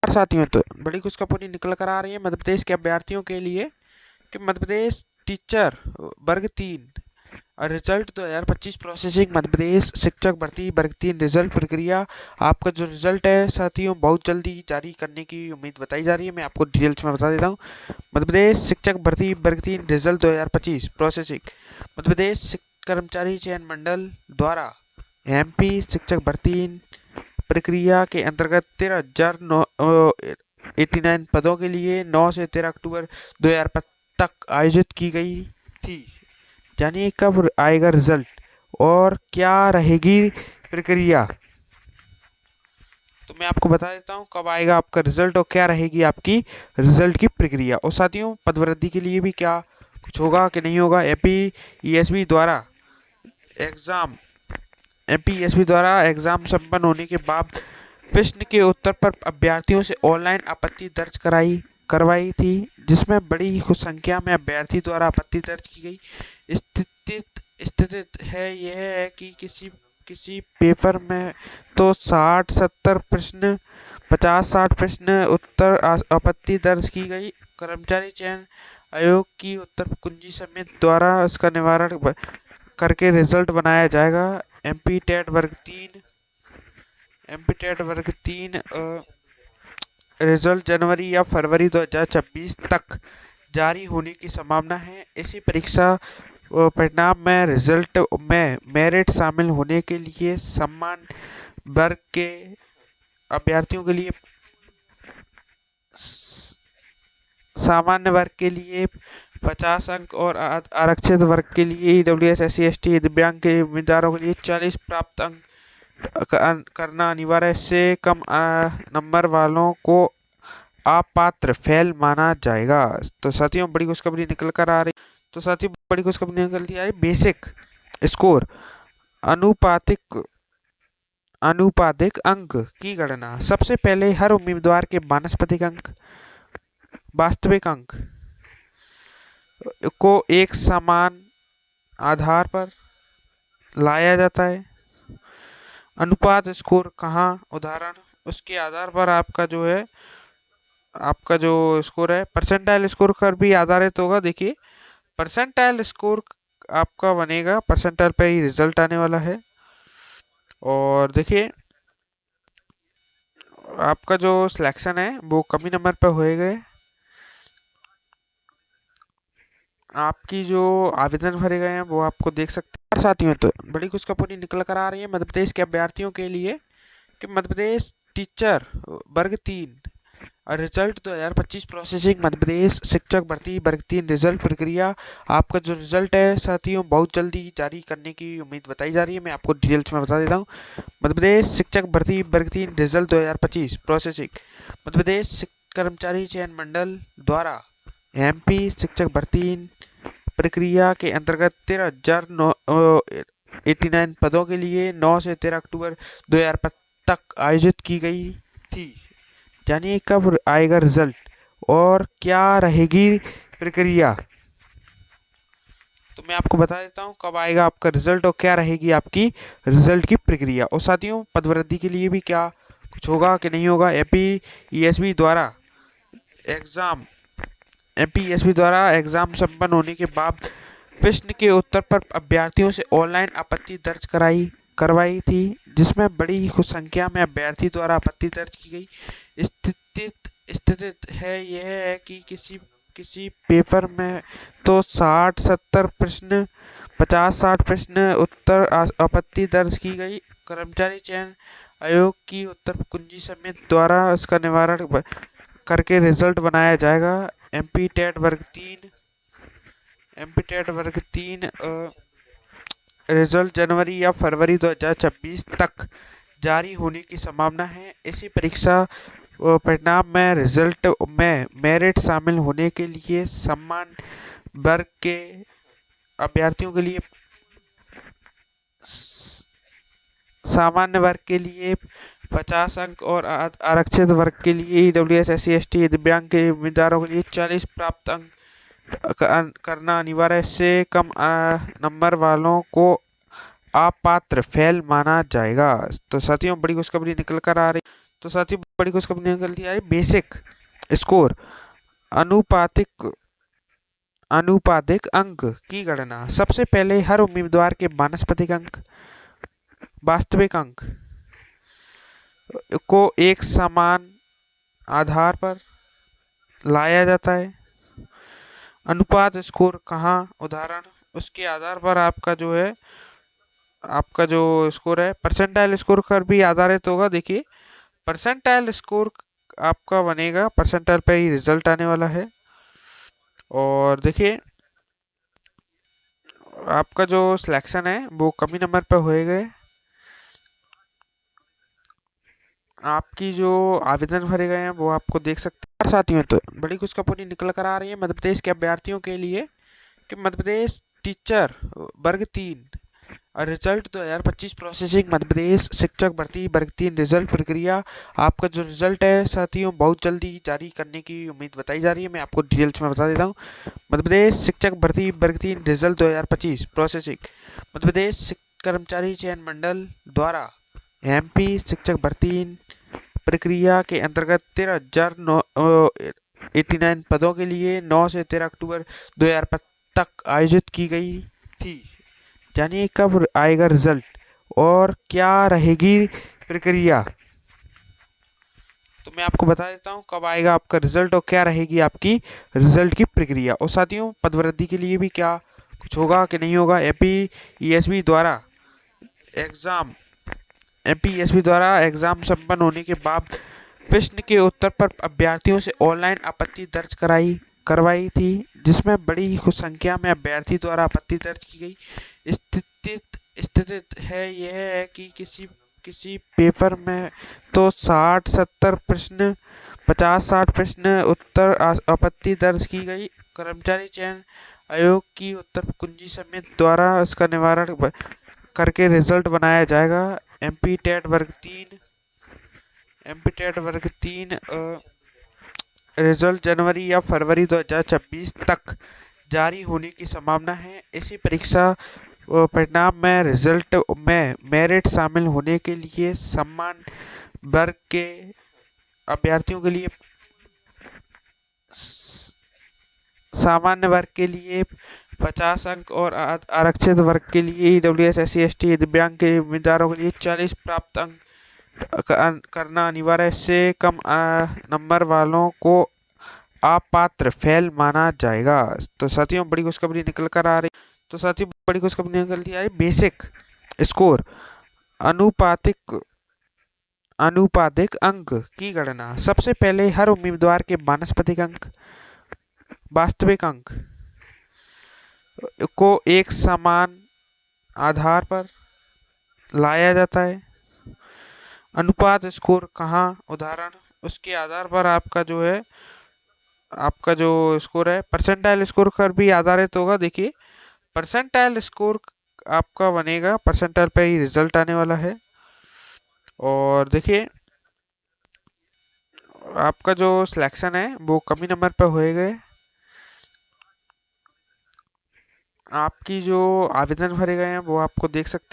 साथियों, तो बड़ी खुशखबरी निकल कर आ रही है मध्य प्रदेश के अभ्यर्थियों के लिए कि मध्य प्रदेश टीचर वर्ग 3 और रिजल्ट 2025 प्रोसेसिंग मध्य प्रदेश शिक्षक भर्ती वर्ग 3 रिजल्ट प्रक्रिया। आपका जो रिजल्ट है साथियों बहुत जल्दी जारी करने की उम्मीद बताई जा रही है। मैं आपको डिटेल्स में बता देता हूँ। मध्य प्रदेश शिक्षक भर्ती वर्ग 3 रिजल्ट 2025 प्रोसेसिंग मध्य प्रदेश कर्मचारी चयन मंडल द्वारा एमपी शिक्षक भर्ती प्रक्रिया के अंतर्गत 13,089 पदों के लिए 9 से 13 अक्टूबर 2025 तक आयोजित की गई थी। जानिए कब आएगा रिजल्ट और क्या रहेगी प्रक्रिया। तो मैं आपको बता देता हूँ कब आएगा आपका रिजल्ट और क्या रहेगी आपकी रिजल्ट की प्रक्रिया। और साथियों पदवृद्धि के लिए भी क्या कुछ होगा कि नहीं होगा। एमपीएसबी द्वारा एग्जाम संपन्न होने के बाद प्रश्न के उत्तर पर अभ्यर्थियों से ऑनलाइन आपत्ति दर्ज करवाई थी, जिसमें बड़ी संख्या में अभ्यर्थी द्वारा आपत्ति दर्ज की गई। स्थिति है यह है कि किसी पेपर में तो 60-70 प्रश्न 50-60 प्रश्न उत्तर आपत्ति दर्ज की गई। कर्मचारी चयन आयोग की उत्तर कुंजी समिति द्वारा इसका निवारण करके रिजल्ट बनाया जाएगा। एमपी टेट वर्ग 3 रिजल्ट जनवरी या फरवरी 2026 तक जारी होने की संभावना है। इसी परीक्षा परिणाम में रिजल्ट में मेरिट शामिल होने के लिए वर्ग के अभ्यर्थियों के लिए सामान्य वर्ग के लिए 50 अंक और आरक्षित वर्ग के लिए ईडब्ल्यूएस SC ST दिव्यांग के उम्मीदवारों के लिए 40 प्राप्त अंक करना अनिवार्य है। इससे कम नंबर वालों को अपात्र फेल माना जाएगा। तो साथियों बड़ी खुशखबरी निकल कर आ रही। तो साथियों बड़ी खुशखबरी निकल आ रही। बेसिक स्कोर अनुपातिक अंक की गणना। सबसे पहले हर उम्मीदवार के वानस्पतिक अंक वास्तविक अंक को एक समान आधार पर लाया जाता है। अनुपात स्कोर कहाँ उदाहरण उसके आधार पर आपका जो स्कोर है परसेंटाइल स्कोर पर भी आधारित होगा। देखिए परसेंटाइल स्कोर आपका बनेगा, परसेंटाइल पे ही रिजल्ट आने वाला है। और देखिए आपका जो सिलेक्शन है वो कमी नंबर पे होएगा। आपकी जो आवेदन भरे गए हैं वो आपको देख सकते हैं। साथियों तो बड़ी खुशखबरी निकल कर आ रही है मध्य प्रदेश के अभ्यर्थियों के लिए कि मध्य प्रदेश टीचर वर्ग 3 और रिजल्ट 2025 प्रोसेसिंग मध्य प्रदेश शिक्षक भर्ती वर्ग 3 रिजल्ट प्रक्रिया। आपका जो रिजल्ट है साथियों बहुत जल्दी जारी करने की उम्मीद बताई जा रही है। मैं आपको डिटेल्स में बता देता हूँ। मध्य प्रदेश शिक्षक भर्ती वर्ग 3 रिजल्ट 2025 प्रोसेसिंग मध्य प्रदेश कर्मचारी चयन मंडल द्वारा एमपी शिक्षक भर्ती प्रक्रिया के अंतर्गत 13,089 पदों के लिए 9 से 13 अक्टूबर 2025 तक आयोजित की गई थी। जानिए कब आएगा रिजल्ट और क्या रहेगी प्रक्रिया। तो मैं आपको बता देता हूँ कब आएगा आपका रिजल्ट और क्या रहेगी आपकी रिजल्ट की प्रक्रिया। और साथियों पदवृद्धि के लिए भी क्या कुछ होगा कि नहीं होगा। एमपीएसबी द्वारा एग्जाम संपन्न होने के बाद प्रश्न के उत्तर पर अभ्यर्थियों से ऑनलाइन आपत्ति दर्ज करवाई थी, जिसमें बड़ी संख्या में अभ्यर्थी द्वारा आपत्ति दर्ज की गई। स्थिति है यह है कि किसी पेपर में तो 60-70 प्रश्न 50-60 प्रश्न उत्तर आपत्ति दर्ज की गई। कर्मचारी चयन आयोग की उत्तर कुंजी समिति द्वारा इसका निवारण करके रिजल्ट बनाया जाएगा। एमपी टेट वर्ग 3 रिजल्ट जनवरी या फरवरी 2026 तक जारी होने की संभावना है। इसी परीक्षा परिणाम में रिजल्ट में मेरिट शामिल होने के लिए वर्ग के अभ्यर्थियों के लिए सामान्य वर्ग के लिए 50 अंक और आरक्षित वर्ग के लिए ईडब्ल्यूएस SC ST दिव्यांग के उम्मीदवारों के लिए 40 प्राप्त अंक करना अनिवार्य है। इससे कम नंबर वालों को अपात्र फेल माना जाएगा। तो साथियों बड़ी खुशखबरी निकल कर आ रही। तो साथ ही बड़ी खुशखबरी निकल दी है बेसिक स्कोर अनुपातिक अनुपातिक अंक की गणना। सबसे पहले हर उम्मीदवार के वानस्पतिक अंक वास्तविक अंक को एक समान आधार पर लाया जाता है। अनुपात स्कोर कहाँ उदाहरण उसके आधार पर आपका जो स्कोर है परसेंटाइल स्कोर पर भी आधारित होगा। देखिए परसेंटाइल स्कोर आपका बनेगा, परसेंटाइल पे ही रिजल्ट आने वाला है। और देखिए आपका जो सिलेक्शन है वो कमी नंबर पे होएगा। आपकी जो आवेदन भरे गए हैं वो आपको देख सकते हैं साथियों। तो बड़ी खुशखबरी निकल कर आ रही है मध्य प्रदेश के अभ्यर्थियों के लिए कि मध्य प्रदेश टीचर वर्ग 3 और रिजल्ट 2025 प्रोसेसिंग मध्य प्रदेश शिक्षक भर्ती वर्ग 3 रिजल्ट प्रक्रिया। आपका जो रिजल्ट है साथियों बहुत जल्दी जारी करने की उम्मीद बताई जा रही है। मैं आपको डिटेल्स में बता देता हूँ। मध्य प्रदेश शिक्षक भर्ती वर्ग 3 रिजल्ट 2025 प्रोसेसिंग मध्य प्रदेश कर्मचारी चयन मंडल द्वारा एमपी शिक्षक भर्ती प्रक्रिया के अंतर्गत 13,989 पदों के लिए 9 से 13 अक्टूबर 2005 तक आयोजित की गई थी। जानिए कब आएगा रिजल्ट और क्या रहेगी प्रक्रिया। तो मैं आपको बता देता हूँ कब आएगा आपका रिजल्ट और क्या रहेगी आपकी रिजल्ट की प्रक्रिया। और साथियों पदवृद्धि के लिए भी क्या कुछ होगा कि नहीं होगा। एमपीएसबी द्वारा एग्जाम संपन्न होने के बाद प्रश्न के उत्तर पर अभ्यर्थियों से ऑनलाइन आपत्ति दर्ज करवाई थी, जिसमें बड़ी संख्या में अभ्यर्थी द्वारा आपत्ति दर्ज की गई। स्थिति है यह है कि किसी पेपर में तो 60-70 प्रश्न 50-60 प्रश्न उत्तर आपत्ति दर्ज की गई। कर्मचारी चयन आयोग की उत्तर कुंजी समिति द्वारा इसका निवारण करके रिजल्ट बनाया जाएगा। एमपी टेट वर्ग 3 रिजल्ट जनवरी या फरवरी 2026 तक जारी होने की संभावना है। इसी परीक्षा परिणाम में रिजल्ट में मेरिट शामिल होने के लिए वर्ग के अभ्यर्थियों के लिए सामान्य वर्ग के लिए 50 अंक और आरक्षित वर्ग के लिए ईडब्ल्यूएस SC ST दिव्यांग के उम्मीदवारों के लिए 40 प्राप्त अंक करना अनिवार्य है। इससे कम नंबर वालों को अपात्र फेल माना जाएगा। तो साथियों बड़ी खुशखबरी निकल कर आ रही तो साथियों बड़ी खुशखबरी निकल दी है बेसिक स्कोर अनुपातिक अंक की गणना। सबसे पहले हर उम्मीदवार के वानस्पतिक अंक वास्तविक अंक को एक समान आधार पर लाया जाता है। अनुपात स्कोर कहाँ उदाहरण उसके आधार पर आपका जो स्कोर है परसेंटाइल स्कोर पर भी आधारित होगा। देखिए परसेंटाइल स्कोर आपका बनेगा, परसेंटाइल पे ही रिजल्ट आने वाला है। और देखिए आपका जो सिलेक्शन है वो कमी नंबर पे होएगा। आपकी जो आवेदन भरे गए हैं वो आपको देख सकते हैं।